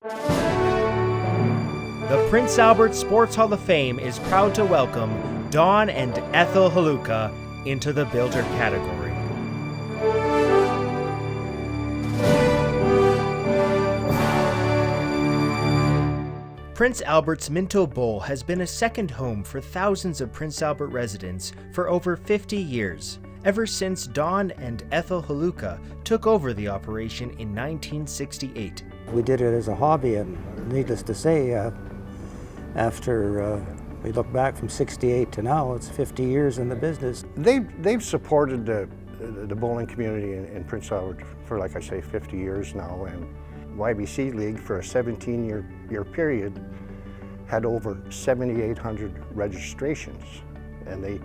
The Prince Albert Sports Hall of Fame is proud to welcome Don and Ethel Hlewka into the Builder category. Prince Albert's Minto Bowl has been a second home for thousands of Prince Albert residents for over 50 years, ever since Don and Ethel Hlewka took over the operation in 1968. We did it as a hobby, and needless to say, after we look back from 68 to now, it's 50 years in the business. They've supported the bowling community in Prince Albert for, like I say, 50 years now, and YBC League for a 17-year period had over 7,800 registrations, and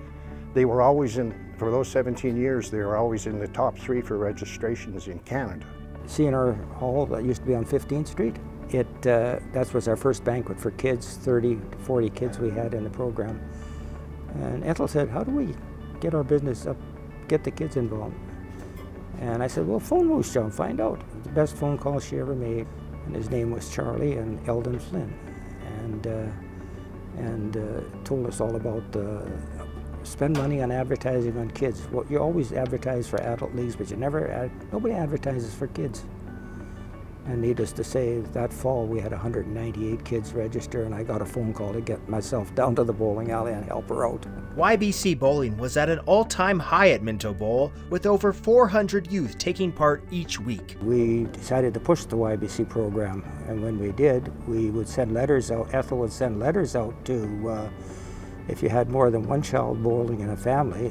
they were always for those 17 years, they were always in the top 3 for registrations in Canada. CNR Hall that used to be on 15th Street, that was our first banquet for kids, 30 to 40 kids we had in the program. And Ethel said, how do we get our business up, get the kids involved? And I said, well, phone Moose Joe, find out. The best phone call she ever made, and his name was Charlie and Eldon Flynn, and told us all about spend money on advertising on kids. Well, you always advertise for adult leagues, but nobody advertises for kids. And needless to say, that fall we had 198 kids register, and I got a phone call to get myself down to the bowling alley and help her out. YBC bowling was at an all-time high at Minto Bowl, with over 400 youth taking part each week. We decided to push the YBC program, and when we did, we would send letters out. Ethel would send letters out to, if you had more than one child bowling in a family,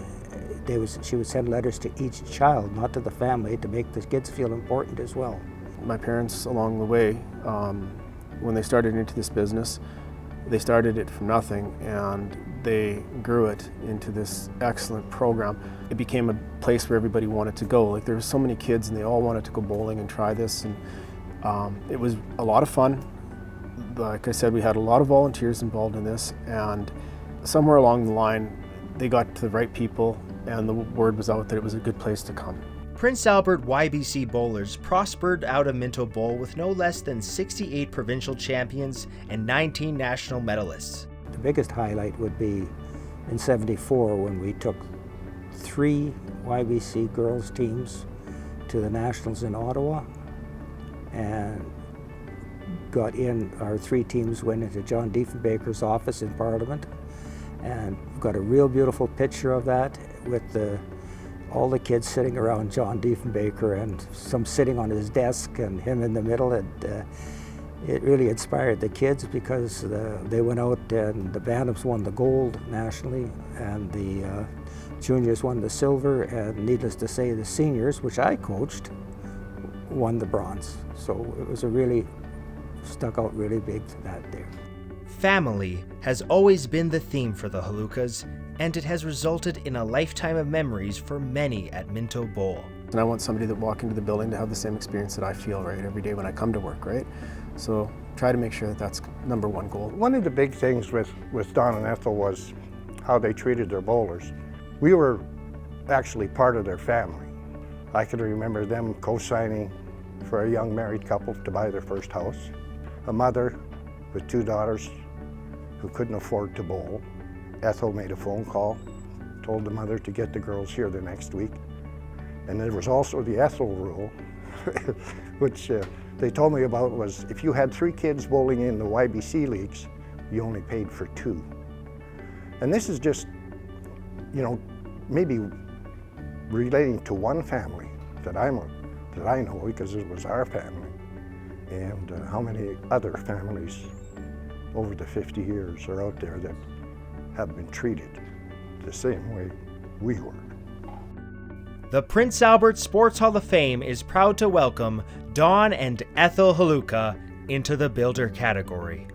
she would send letters to each child, not to the family, to make the kids feel important as well. My parents, along the way, when they started into this business, they started it from nothing, and they grew it into this excellent program. It became a place where everybody wanted to go. Like, there were so many kids, and they all wanted to go bowling and try this, and it was a lot of fun. Like I said, we had a lot of volunteers involved in this, and somewhere along the line, they got to the right people, and the word was out that it was a good place to come. Prince Albert YBC bowlers prospered out of Minto Bowl with no less than 68 provincial champions and 19 national medalists. The biggest highlight would be in '74 when we took 3 YBC girls teams to the Nationals in Ottawa, and got in. Our 3 teams went into John Diefenbaker's office in Parliament, and we've got a real beautiful picture of that with all the kids sitting around John Diefenbaker and some sitting on his desk and him in the middle. And it really inspired the kids, because they went out and the Bantams won the gold nationally, and the juniors won the silver, and needless to say, the seniors, which I coached, won the bronze. So it was stuck out really big that day. Family has always been the theme for the Hlewkas, and it has resulted in a lifetime of memories for many at Minto Bowl. And I want somebody that walk into the building to have the same experience that I feel, right, every day when I come to work, right? So try to make sure that that's #1 goal. One of the big things with Don and Ethel was how they treated their bowlers. We were actually part of their family. I can remember them co-signing for a young married couple to buy their first house. A mother with 2 daughters who couldn't afford to bowl. Ethel made a phone call, told the mother to get the girls here the next week. And there was also the Ethel rule, which they told me about, was if you had 3 kids bowling in the YBC leagues, you only paid for 2. And this is just, maybe relating to one family that I know, because it was our family, and how many other families over the 50 years are out there that have been treated the same way we were. The Prince Albert Sports Hall of Fame is proud to welcome Don and Ethel Hlewka into the Builder category.